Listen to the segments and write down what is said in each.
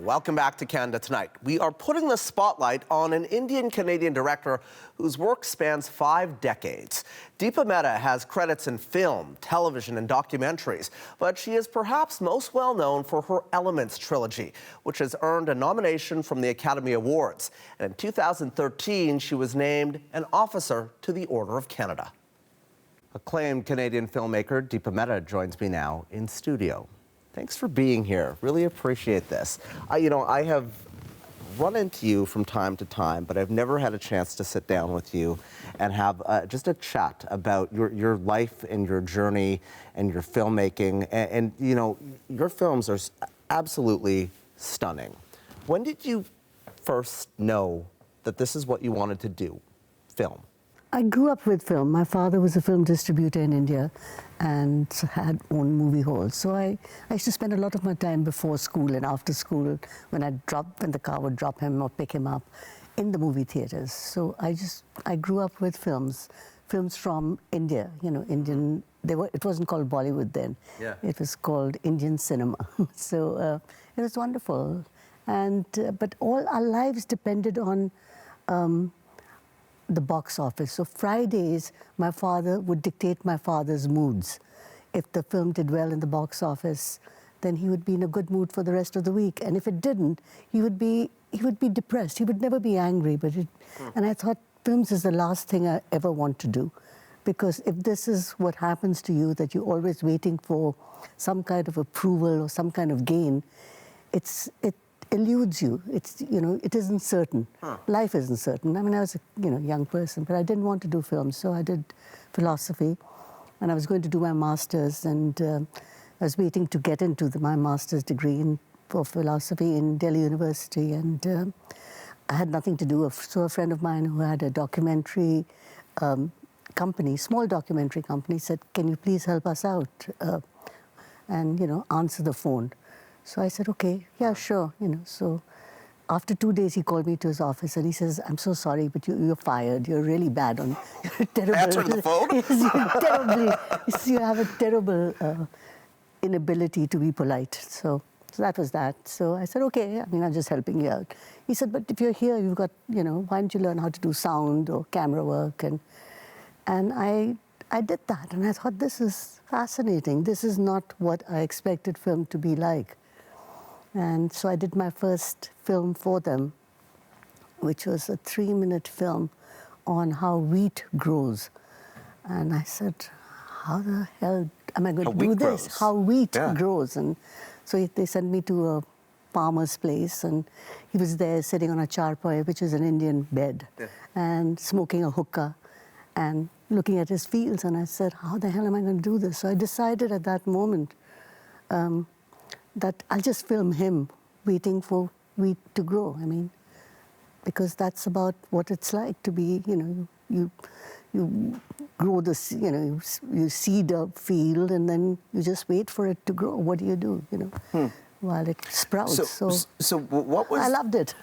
Welcome back to Canada Tonight. We are putting the spotlight on an Indian Canadian director whose work spans 5 decades. Deepa Mehta has credits in film, television, and documentaries, but she is perhaps most well known for her Elements trilogy, which has earned a nomination from the Academy Awards. And in 2013, she was named an officer to the Order of Canada. Acclaimed Canadian filmmaker Deepa Mehta joins me now in studio. Thanks for being here. Really appreciate this. I have run into you from time to time, but I've never had a chance to sit down with you and have just a chat about your life and your journey and your filmmaking. And your films are absolutely stunning. When did you first know that this is what you wanted to do, film? I grew up with film. My father was a film distributor in India and had own movie halls. So I used to spend a lot of my time before school and after school when the car would drop him or pick him up in the movie theaters. So I grew up with films from India, Indian. It wasn't called Bollywood then. Yeah. It was called Indian cinema. So it was wonderful. And but all our lives depended on the box office. So Fridays, my father would dictate my father's moods. If the film did well in the box office, then he would be in a good mood for the rest of the week. And if it didn't, he would be depressed. He would never be angry. And I thought films is the last thing I ever want to do. Because if this is what happens to you, that you're always waiting for some kind of approval or some kind of gain, it eludes you. It isn't certain. Life isn't certain. I mean, I was a young person, but I didn't want to do film, so I did philosophy, and I was going to do my master's, and I was waiting to get into my master's degree for philosophy in Delhi University, and I had nothing to do. So a friend of mine who had a documentary company, small documentary company, said, "Can you please help us out and answer the phone?" So I said, okay, yeah, sure, So after 2 days, he called me to his office and he says, "I'm so sorry, but you're fired. You're really bad on, you're terrible." Answering the phone? Yes, you have a terrible inability to be polite. So that was that. So I said, okay, I'm just helping you out. He said, "But if you're here, you've got, why don't you learn how to do sound or camera work?" And I did that, and I thought, this is fascinating. This is not what I expected film to be like. And so I did my first film for them, which was a 3-minute film on how wheat grows. And I said, how the hell am I going to do this? Grows. How wheat grows. And so they sent me to a farmer's place, and he was there sitting on a charpai, which is an Indian bed, and smoking a hookah and looking at his fields. And I said, how the hell am I going to do this? So I decided at that moment that I'll just film him waiting for wheat to grow. Because that's about what it's like to be, you grow this, you seed a field and then you just wait for it to grow. What do? While it sprouts. So what was... I loved it.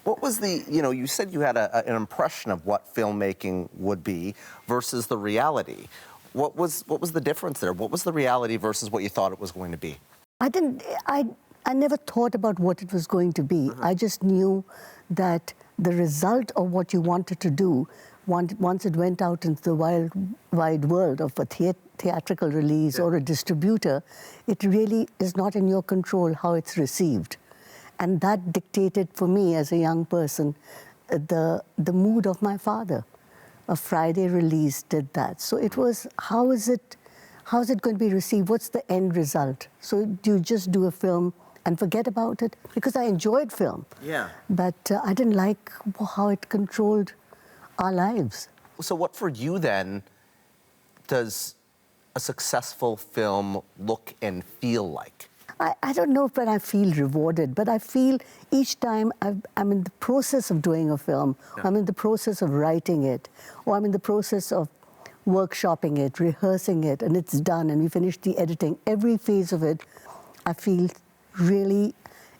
What was you said you had an impression of what filmmaking would be versus the reality. What was the difference there? What was the reality versus what you thought it was going to be? I never thought about what it was going to be. I just knew that the result of what you wanted to do, once it went out into the wide world of a theatrical release or a distributor, it really is not in your control how it's received. And that dictated for me as a young person the mood of my father. A Friday release did that. So it was, how is it going to be received? What's the end result? So do you just do a film and forget about it? Because I enjoyed film. Yeah. But I didn't like how it controlled our lives. So what for you then does a successful film look and feel like? I don't know if I feel rewarded, but I feel each time I'm in the process of doing a film, I'm in the process of writing it, or I'm in the process of workshopping it, rehearsing it, and it's done, and we finish the editing. Every phase of it, I feel really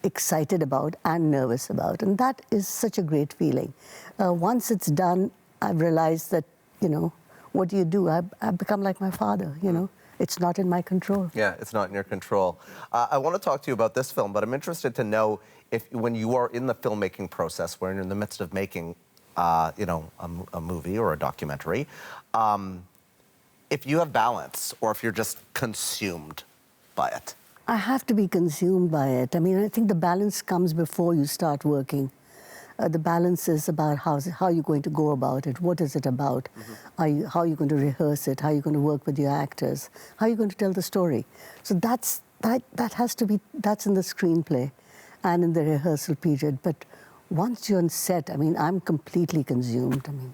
excited about and nervous about, and that is such a great feeling. Once it's done, I've realized that, what do? I've become like my father, it's not in my control. Yeah, it's not in your control. I want to talk to you about this film, but I'm interested to know if, when you are in the filmmaking process, when you're in the midst of making, a movie or a documentary, if you have balance or if you're just consumed by it. I have to be consumed by it. I mean, I think the balance comes before you start working. The balance is about how you're going to go about it. What is it about? Mm-hmm. How are you going to rehearse it? How are you going to work with your actors? How are you going to tell the story? So that has to be, that's in the screenplay and in the rehearsal period. But once you're on set, I mean, I'm completely consumed. I mean.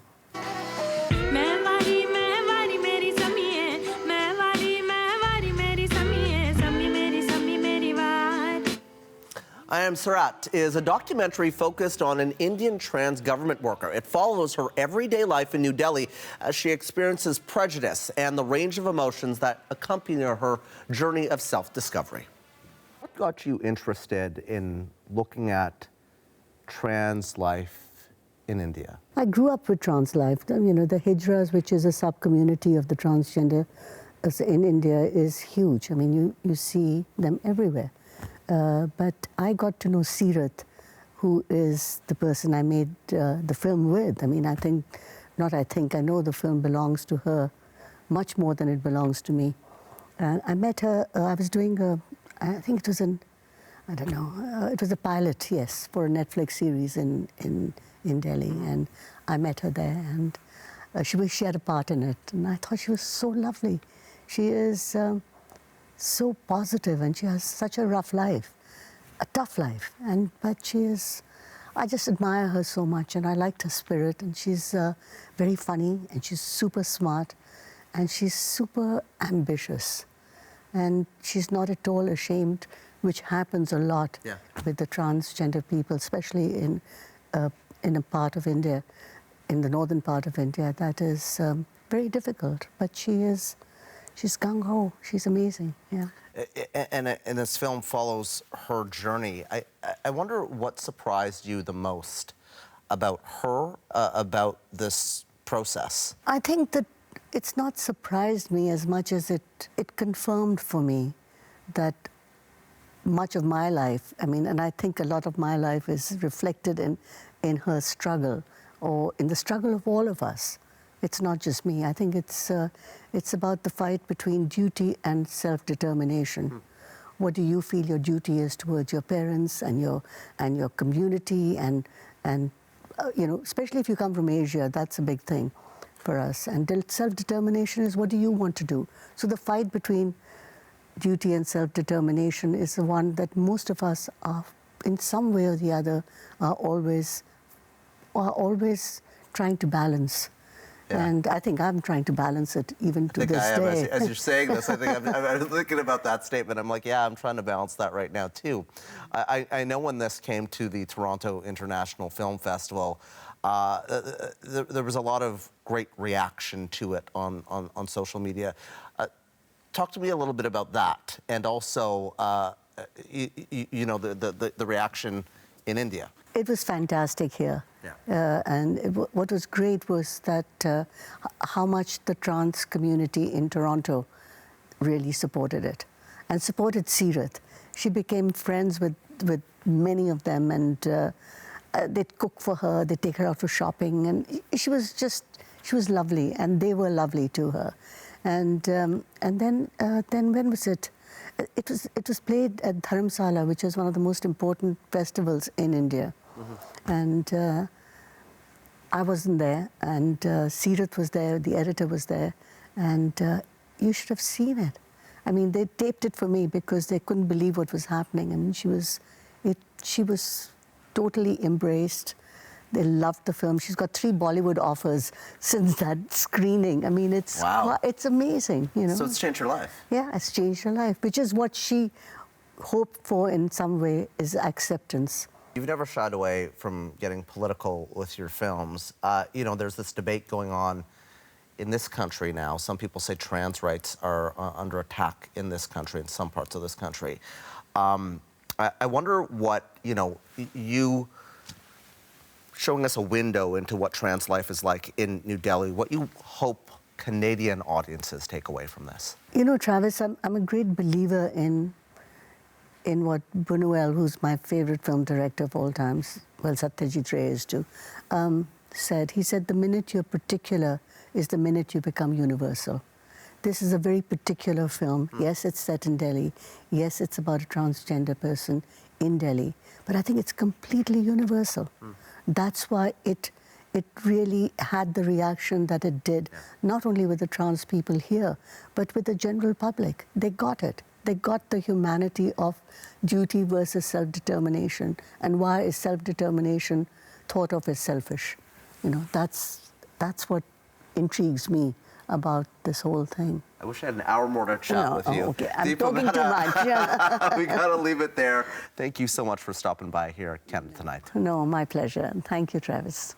Am Sirat is a documentary focused on an Indian trans government worker. It follows her everyday life in New Delhi as she experiences prejudice and the range of emotions that accompany her journey of self-discovery. What got you interested in looking at trans life in India? I grew up with trans life. You know, the Hijras, which is a sub-community of the transgender in India, is huge. I mean, you see them everywhere. But I got to know Sirat, who is the person I made the film with. I mean, I know the film belongs to her much more than it belongs to me. And I met her, I was doing I think it was it was a pilot, yes, for a Netflix series in Delhi. And I met her there, and she had a part in it. And I thought she was so lovely. She is so positive, and she has such a rough life, a tough life, but I just admire her so much, and I liked her spirit, and she's very funny, and she's super smart, and she's super ambitious, and she's not at all ashamed, which happens a lot with the transgender people, especially in a part of India, in the northern part of India, that is very difficult, but she's gung-ho. She's amazing, yeah. And this film follows her journey. I wonder what surprised you the most about her, about this process? I think that it's not surprised me as much as it confirmed for me that much of my life, I mean, and I think a lot of my life is reflected in her struggle, or in the struggle of all of us. It's not just me. I think it's about the fight between duty and self-determination. What do you feel your duty is towards your parents and your community, and especially if you come from Asia, that's a big thing for us. And self-determination is, what do you want to do? So the fight between duty and self-determination is the one that most of us are, in some way or the other, are always trying to balance. Yeah. And I think I'm trying to balance it even to this day. As you're saying this, I think I'm thinking about that statement. I'm like, yeah, I'm trying to balance that right now, too. I know when this came to the Toronto International Film Festival, there was a lot of great reaction to it on social media. Talk to me a little bit about that, and also, the reaction in India. It was fantastic here. Yeah. What was great was that how much the trans community in Toronto really supported it, and supported Sirat. She became friends with many of them, and they'd cook for her, they'd take her out for shopping, and she was lovely, and they were lovely to her. And then when was it? It was played at Dharamsala, which is one of the most important festivals in India. Mm-hmm. And I wasn't there, and Sirat was there, the editor was there, and you should have seen it. I mean, they taped it for me because they couldn't believe what was happening. I mean, she was totally embraced. They loved the film. She's got 3 Bollywood offers since that screening. I mean, it's amazing, you know. So it's changed her life. Yeah, it's changed her life, which is what she hoped for in some way, is acceptance. You've never shied away from getting political with your films. There's this debate going on in this country now. Some people say trans rights are under attack in this country, in some parts of this country. I wonder what, you showing us a window into what trans life is like in New Delhi, what you hope Canadian audiences take away from this? You know, Travis, I'm a great believer in what Buñuel, who's my favorite film director of all times, well, Satyajit Ray is too, said. He said, the minute you're particular is the minute you become universal. This is a very particular film. Yes, it's set in Delhi. Yes, it's about a transgender person in Delhi. But I think it's completely universal. That's why it really had the reaction that it did, not only with the trans people here, but with the general public. They got it. They got the humanity of duty versus self-determination, and why is self-determination thought of as selfish. You know, that's what intrigues me about this whole thing. I wish I had an hour more to chat with you. Okay. I'm Deepa talking Mehta, too much. Yeah. we got to leave it there. Thank you so much for stopping by here at Canada Tonight. No, my pleasure. Thank you, Travis.